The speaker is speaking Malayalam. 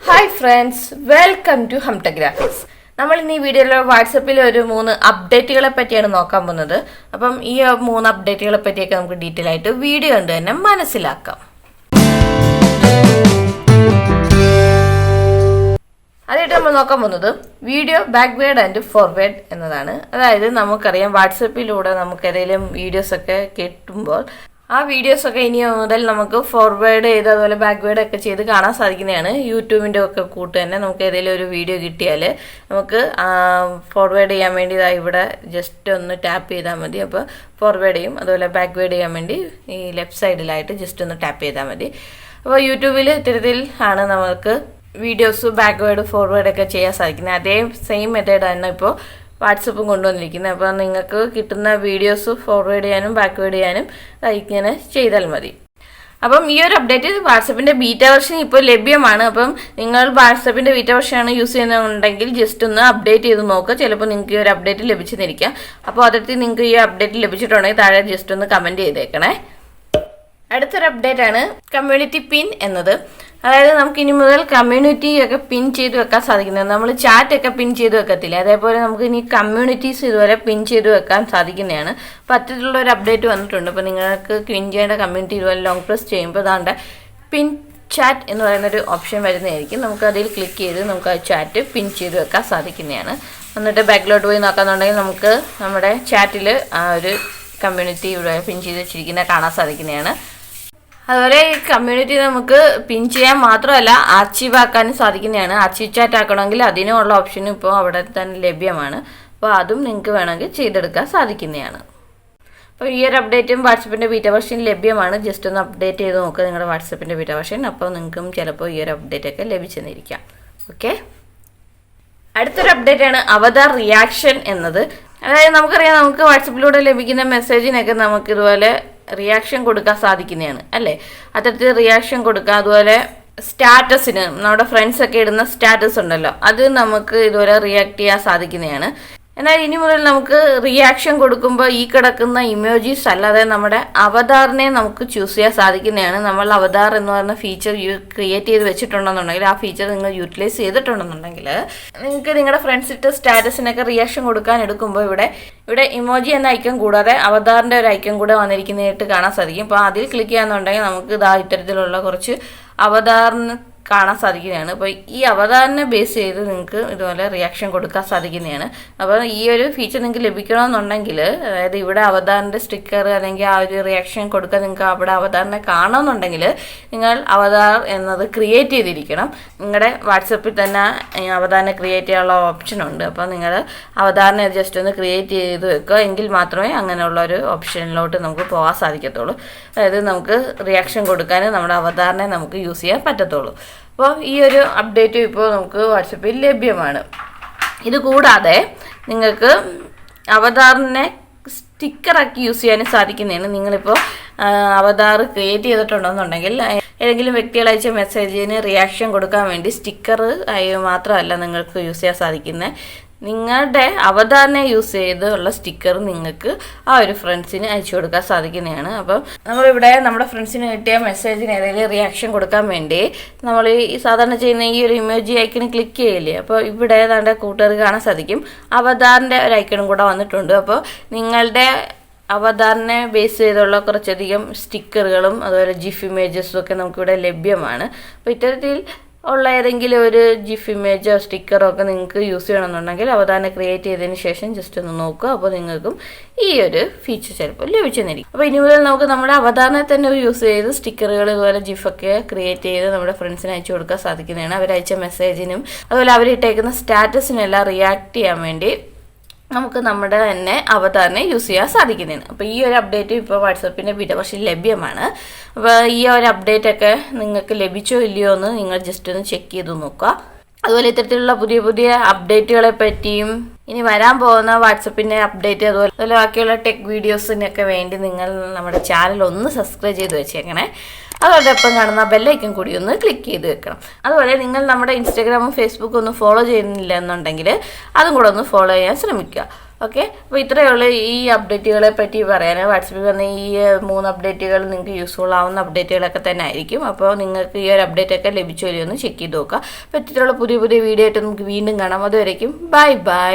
Hi friends, welcome to Hamictech graphics. നമ്മൾ ഇന്ന് ഈ വീഡിയോയിൽ വാട്സാപ്പിൽ ഒരു 3 അപ്ഡേറ്റുകളെ പറ്റിയാണ് നോക്കാൻ പോകുന്നത്. അപ്പം ഈ 3 അപ്ഡേറ്റുകളെ പറ്റിയൊക്കെ നമുക്ക് ഡീറ്റെയിൽ ആയിട്ട് വീഡിയോ കണ്ട് തന്നെ മനസ്സിലാക്കാം. ആദ്യമായിട്ട് നമ്മൾ നോക്കാൻ പോകുന്നത് വീഡിയോ ബാക്ക്വേർഡ് ആൻഡ് ഫോർവേഡ് എന്നതാണ്. അതായത് നമുക്കറിയാം വാട്സാപ്പിലൂടെ നമുക്ക് ഏതെങ്കിലും വീഡിയോസ് ഒക്കെ കിട്ടുമ്പോൾ ആ വീഡിയോസ് ഒക്കെ ഇനി മുതൽ നമുക്ക് ഫോർവേഡ് ചെയ്ത് അതുപോലെ ബാക്ക്വേർഡ് ഒക്കെ ചെയ്ത് കാണാൻ സാധിക്കുന്നതാണ്. യൂട്യൂബിൻ്റെ ഒക്കെ കൂട്ട് തന്നെ നമുക്ക് ഏതെങ്കിലും ഒരു വീഡിയോ കിട്ടിയാൽ നമുക്ക് ഫോർവേഡ് ചെയ്യാൻ വേണ്ടി ഇവിടെ ജസ്റ്റ് ഒന്ന് ടാപ്പ് ചെയ്താൽ മതി. അപ്പോൾ ഫോർവേഡ് ചെയ്യും. അതുപോലെ ബാക്ക്വേർഡ് ചെയ്യാൻ വേണ്ടി ഈ ലെഫ്റ്റ് സൈഡിലായിട്ട് ജസ്റ്റ് ഒന്ന് ടാപ്പ് ചെയ്താൽ മതി. അപ്പോൾ യൂട്യൂബിൽ ഇത്തരത്തിൽ ആണ് നമുക്ക് വീഡിയോസ് ബാക്ക്വേർഡ് ഫോർവേഡ് ഒക്കെ ചെയ്യാൻ സാധിക്കുന്നത്. അതേ സെയിം മെത്തേഡ് തന്നെ ഇപ്പോൾ വാട്സപ്പും കൊണ്ടുവന്നിരിക്കുന്നത്. അപ്പോൾ നിങ്ങൾക്ക് കിട്ടുന്ന വീഡിയോസ് ഫോർവേഡ് ചെയ്യാനും ബാക്ക്വേർഡ് ചെയ്യാനും ഇങ്ങനെ ചെയ്താൽ മതി. അപ്പം ഈ ഒരു അപ്ഡേറ്റ് വാട്സപ്പിൻ്റെ ബീറ്റ വെർഷൻ ഇപ്പോൾ ലഭ്യമാണ്. അപ്പം നിങ്ങൾ വാട്സപ്പിൻ്റെ ബീറ്റ വെർഷനാണ് യൂസ് ചെയ്യുന്നുണ്ടെങ്കിൽ ജസ്റ്റ് ഒന്ന് അപ്ഡേറ്റ് ചെയ്ത് നോക്കുക. ചിലപ്പോൾ നിങ്ങൾക്ക് ഈ ഒരു അപ്ഡേറ്റ് ലഭിച്ചെന്നിരിക്കാം. അപ്പോൾ അതിൽ നിങ്ങൾക്ക് ഈ അപ്ഡേറ്റ് ലഭിച്ചിട്ടുണ്ടെങ്കിൽ താഴെ ജസ്റ്റ് ഒന്ന് കമൻറ്റ് ചെയ്തേക്കണേ. അടുത്തൊരു അപ്ഡേറ്റ് ആണ് കമ്മ്യൂണിറ്റി പിൻ എന്നത്. അതായത് നമുക്ക് ഇനി മുതൽ കമ്മ്യൂണിറ്റി ഒക്കെ പിൻ ചെയ്ത് വെക്കാൻ സാധിക്കുന്നത്. നമ്മൾ ചാറ്റ് ഒക്കെ പിൻ ചെയ്ത് വെക്കത്തില്ല, അതേപോലെ നമുക്ക് ഇനി കമ്മ്യൂണിറ്റീസ് ഇതുപോലെ പിൻ ചെയ്ത് വെക്കാൻ സാധിക്കുന്നതാണ്. അപ്പോൾ അത്തരത്തിലുള്ള ഒരു അപ്ഡേറ്റ് വന്നിട്ടുണ്ട്. അപ്പോൾ നിങ്ങൾക്ക് പിൻ ചെയ്യേണ്ട കമ്മ്യൂണിറ്റി ഇതുപോലെ ലോങ് പ്രസ് ചെയ്യുമ്പോൾ അതാണ്ട് പിൻ ചാറ്റ് എന്ന് പറയുന്നൊരു ഓപ്ഷൻ വരുന്നതായിരിക്കും. നമുക്ക് അതിൽ ക്ലിക്ക് ചെയ്ത് നമുക്ക് ആ ചാറ്റ് പിൻ ചെയ്ത് വെക്കാൻ സാധിക്കുന്നതാണ്. എന്നിട്ട് ബാക്കിലോട്ട് പോയി നോക്കാന്നുണ്ടെങ്കിൽ നമുക്ക് നമ്മുടെ ചാറ്റിൽ ആ ഒരു കമ്മ്യൂണിറ്റി ഇവിടെ പിൻ ചെയ്ത് വെച്ചിരിക്കുന്നത് കാണാൻ സാധിക്കുന്നതാണ്. അതുപോലെ ഈ കമ്മ്യൂണിറ്റി നമുക്ക് പിൻ ചെയ്യാൻ മാത്രമല്ല ആർച്ചീവ് ആക്കാനും സാധിക്കുന്നതാണ്. ആർച്ചീവ് ചാറ്റ് ആക്കണമെങ്കിൽ അതിനുള്ള ഓപ്ഷനും ഇപ്പോൾ അവിടെ തന്നെ ലഭ്യമാണ്. അപ്പോൾ അതും നിങ്ങൾക്ക് വേണമെങ്കിൽ ചെയ്തെടുക്കാൻ സാധിക്കുന്നതാണ്. അപ്പോൾ ഈ ഒരു അപ്ഡേറ്റും വാട്സപ്പിൻ്റെ ബീറ്റ വെർഷൻ ലഭ്യമാണ്. ജസ്റ്റ് ഒന്ന് അപ്ഡേറ്റ് ചെയ്ത് നോക്കുക നിങ്ങളുടെ വാട്സപ്പിൻ്റെ ബീറ്റ വെർഷൻ. അപ്പോൾ നിങ്ങൾക്കും ചിലപ്പോൾ ഈ ഒരു അപ്ഡേറ്റ് ഒക്കെ ലഭിച്ചെന്നിരിക്കാം. ഓക്കെ, അടുത്തൊരു അപ്ഡേറ്റ് ആണ് അവതാർ റിയാക്ഷൻ എന്നത്. അതായത് നമുക്കറിയാം നമുക്ക് വാട്സപ്പിലൂടെ ലഭിക്കുന്ന മെസ്സേജിനൊക്കെ നമുക്ക് ഇതുപോലെ റിയാക്ഷൻ കൊടുക്കാൻ സാധിക്കുന്നതാണ് അല്ലേ. അത്തരത്തിൽ റിയാക്ഷൻ കൊടുക്കുക. അതുപോലെ സ്റ്റാറ്റസിന് നമ്മുടെ ഫ്രണ്ട്സൊക്കെ ഇടുന്ന സ്റ്റാറ്റസ് ഉണ്ടല്ലോ, അത് നമുക്ക് ഇതുപോലെ റിയാക്ട് ചെയ്യാൻ സാധിക്കുന്നതാണ്. എന്നാൽ ഇനി മുതൽ നമുക്ക് റിയാക്ഷൻ കൊടുക്കുമ്പോൾ ഈ കിടക്കുന്ന ഇമോജീസ് അല്ലാതെ നമ്മുടെ അവതാറിനെ നമുക്ക് ചൂസ് ചെയ്യാൻ സാധിക്കുന്നതാണ്. നമ്മൾ അവതാർ എന്ന് പറയുന്ന ഫീച്ചർ ക്രിയേറ്റ് ചെയ്ത് വെച്ചിട്ടുണ്ടെന്നുണ്ടെങ്കിൽ ആ ഫീച്ചർ നിങ്ങൾ യൂട്ടിലൈസ് ചെയ്തിട്ടുണ്ടെന്നുണ്ടെങ്കിൽ നിങ്ങൾക്ക് നിങ്ങളുടെ ഫ്രണ്ട്സ് ഇട്ട് സ്റ്റാറ്റസിനൊക്കെ റിയാക്ഷൻ കൊടുക്കാൻ എടുക്കുമ്പോൾ ഇവിടെ ഇമോജി എന്ന ഐക്കൺ കൂടാതെ അവതാറിൻ്റെ ഒരു ഐക്കൺ കൂടെ വന്നിരിക്കുന്നതായിട്ട് കാണാൻ സാധിക്കും. അപ്പോൾ അതിൽ ക്ലിക്ക് ചെയ്യാന്നുണ്ടെങ്കിൽ നമുക്ക് ഇത്തരത്തിലുള്ള കുറച്ച് അവതാറിന് കാണാൻ സാധിക്കുന്നതാണ്. അപ്പോൾ ഈ അവതാറിനെ ബേസ് ചെയ്ത് നിങ്ങൾക്ക് ഇതുപോലെ റിയാക്ഷൻ കൊടുക്കാൻ സാധിക്കുന്നതാണ്. അപ്പോൾ ഈ ഒരു ഫീച്ചർ നിങ്ങൾക്ക് ലഭിക്കണമെന്നുണ്ടെങ്കിൽ, അതായത് ഇവിടെ അവതാറിൻ്റെ സ്റ്റിക്കർ അല്ലെങ്കിൽ ആ ഒരു റിയാക്ഷൻ കൊടുക്കാൻ നിങ്ങൾക്ക് അവിടെ അവതാറിനെ കാണണമെന്നുണ്ടെങ്കിൽ നിങ്ങൾ അവതാർ എന്നത് ക്രിയേറ്റ് ചെയ്തിരിക്കണം. നിങ്ങളുടെ വാട്സപ്പിൽ തന്നെ അവതാറിനെ ക്രിയേറ്റ് ചെയ്യാനുള്ള ഓപ്ഷൻ ഉണ്ട്. അപ്പോൾ നിങ്ങൾ അവതാറിനെ ജസ്റ്റ് ഒന്ന് ക്രിയേറ്റ് ചെയ്ത് വെക്കുക. എങ്കിൽ മാത്രമേ അങ്ങനെയുള്ള ഒരു ഓപ്ഷനിലോട്ട് നമുക്ക് പോകാൻ സാധിക്കത്തുള്ളൂ. അതായത് നമുക്ക് റിയാക്ഷൻ കൊടുക്കാൻ നമ്മുടെ അവതാറിനെ നമുക്ക് യൂസ് ചെയ്യാൻ പറ്റത്തുള്ളൂ. അപ്പോൾ ഈ ഒരു അപ്ഡേറ്റ് ഇപ്പോൾ നമുക്ക് വാട്സപ്പിൽ ലഭ്യമാണ്. ഇത് കൂടാതെ നിങ്ങൾക്ക് അവതാറിനെ സ്റ്റിക്കറാക്കി യൂസ് ചെയ്യാനും സാധിക്കുന്നതാണ്. നിങ്ങളിപ്പോൾ അവതാർ ക്രിയേറ്റ് ചെയ്തിട്ടുണ്ടെന്നുണ്ടെങ്കിൽ ഏതെങ്കിലും വ്യക്തികൾ അയച്ച മെസ്സേജിന് റിയാക്ഷൻ കൊടുക്കാൻ വേണ്ടി സ്റ്റിക്കർ മാത്രമല്ല നിങ്ങൾക്ക് യൂസ് ചെയ്യാൻ സാധിക്കുന്നത്, നിങ്ങളുടെ അവതാറിനെ യൂസ് ചെയ്തുള്ള സ്റ്റിക്കർ നിങ്ങൾക്ക് ആ ഒരു ഫ്രണ്ട്സിന് അയച്ചു കൊടുക്കാൻ സാധിക്കുന്നതാണ്. അപ്പം നമ്മളിവിടെ നമ്മുടെ ഫ്രണ്ട്സിന് കിട്ടിയ മെസ്സേജിന് ഏതെങ്കിലും റിയാക്ഷൻ കൊടുക്കാൻ വേണ്ടി നമ്മൾ ഈ സാധാരണ ചെയ്യുന്ന ഈ ഒരു ഇമോജി ഐക്കണിൽ ക്ലിക്ക് ചെയ്യില്ലേ, അപ്പോൾ ഇവിടെ ഏതാണ്ട് കൂട്ടുകാർക്ക് കാണാൻ സാധിക്കും അവതാറിൻ്റെ ഒരു ഐക്കണും കൂടെ വന്നിട്ടുണ്ട്. അപ്പോൾ നിങ്ങളുടെ അവതാറിനെ ബേസ് ചെയ്തുള്ള കുറച്ചധികം സ്റ്റിക്കറുകളും അതുപോലെ ജിഫ് ഇമേജസും ഒക്കെ നമുക്കിവിടെ ലഭ്യമാണ്. അപ്പോൾ ഇത്തരത്തിൽ ഉള്ള ഏതെങ്കിലും ഒരു ജിഫ് ഇമേജോ സ്റ്റിക്കറോ ഒക്കെ നിങ്ങൾക്ക് യൂസ് ചെയ്യണമെന്നുണ്ടെങ്കിൽ അവതാറിനെ ക്രിയേറ്റ് ചെയ്തതിന് ശേഷം ജസ്റ്റ് ഒന്ന് നോക്കുക. അപ്പോൾ നിങ്ങൾക്കും ഈ ഒരു ഫീച്ചർ ചിലപ്പോൾ ലഭിച്ചെന്നിരിക്കും. അപ്പോൾ ഇനി മുതൽ നമുക്ക് നമ്മുടെ അവതാറിനെ തന്നെ യൂസ് ചെയ്ത് സ്റ്റിക്കറുകൾ ഇതുപോലെ ജിഫൊക്കെ ക്രിയേറ്റ് ചെയ്ത് നമ്മുടെ ഫ്രണ്ട്സിന് അയച്ചു കൊടുക്കാൻ സാധിക്കുന്നതാണ്. അവരയച്ച മെസ്സേജിനും അതുപോലെ അവരിട്ടേക്കുന്ന സ്റ്റാറ്റസിനെല്ലാം റിയാക്ട് ചെയ്യാൻ വേണ്ടി നമുക്ക് നമ്മുടെ തന്നെ അവതാറിനെ യൂസ് ചെയ്യാൻ സാധിക്കുന്നതാണ്. അപ്പോൾ ഈ ഒരു അപ്ഡേറ്റ് ഇപ്പോൾ വാട്സപ്പിൻ്റെ ബീറ്റ വെർഷൻ ലഭ്യമാണ്. അപ്പോൾ ഈ ഒരു അപ്ഡേറ്റ് ഒക്കെ നിങ്ങൾക്ക് ലഭിച്ചോ ഇല്ലയോ എന്ന് നിങ്ങൾ ജസ്റ്റ് ഒന്ന് ചെക്ക് ചെയ്ത് നോക്കുക. അതുപോലെ ഇത്തരത്തിലുള്ള പുതിയ പുതിയ അപ്ഡേറ്റുകളെ പറ്റിയും ഇനി വരാൻ പോകുന്ന വാട്സപ്പിൻ്റെ അപ്ഡേറ്റ് അതുപോലെ ബാക്കിയുള്ള ടെക് വീഡിയോസിനൊക്കെ വേണ്ടി നിങ്ങൾ നമ്മുടെ ചാനൽ ഒന്ന് സബ്സ്ക്രൈബ് ചെയ്ത് വെച്ചേക്കണേ. അതോടൊപ്പം കാണുന്ന ബെല്ലൈക്കൺ കൂടി ഒന്ന് ക്ലിക്ക് ചെയ്ത് വെക്കണം. അതുപോലെ നിങ്ങൾ നമ്മുടെ ഇൻസ്റ്റാഗ്രാമും ഫേസ്ബുക്കും ഒന്നും ഫോളോ ചെയ്യുന്നില്ല എന്നുണ്ടെങ്കിൽ അതും കൂടെ ഒന്ന് ഫോളോ ചെയ്യാൻ ശ്രമിക്കുക. ഓക്കെ, അപ്പോൾ ഇത്രയേ ഉള്ളൂ ഈ അപ്ഡേറ്റുകളെ പറ്റി പറയാൻ. വാട്സപ്പിൽ വന്ന ഈ 3 അപ്ഡേറ്റുകൾ നിങ്ങൾക്ക് യൂസ്ഫുൾ ആവുന്ന അപ്ഡേറ്റുകളൊക്കെ തന്നെ ആയിരിക്കും. അപ്പോൾ നിങ്ങൾക്ക് ഈ ഒരു അപ്ഡേറ്റ് ഒക്കെ ലഭിച്ചു വരുമെന്ന് ചെക്ക് ചെയ്ത് നോക്കുക. അപ്പോൾ ഇത്തരത്തിലുള്ള പുതിയ വീഡിയോ ആയിട്ട് നമുക്ക് വീണ്ടും കാണാം. അതുവരേക്കും ബൈ.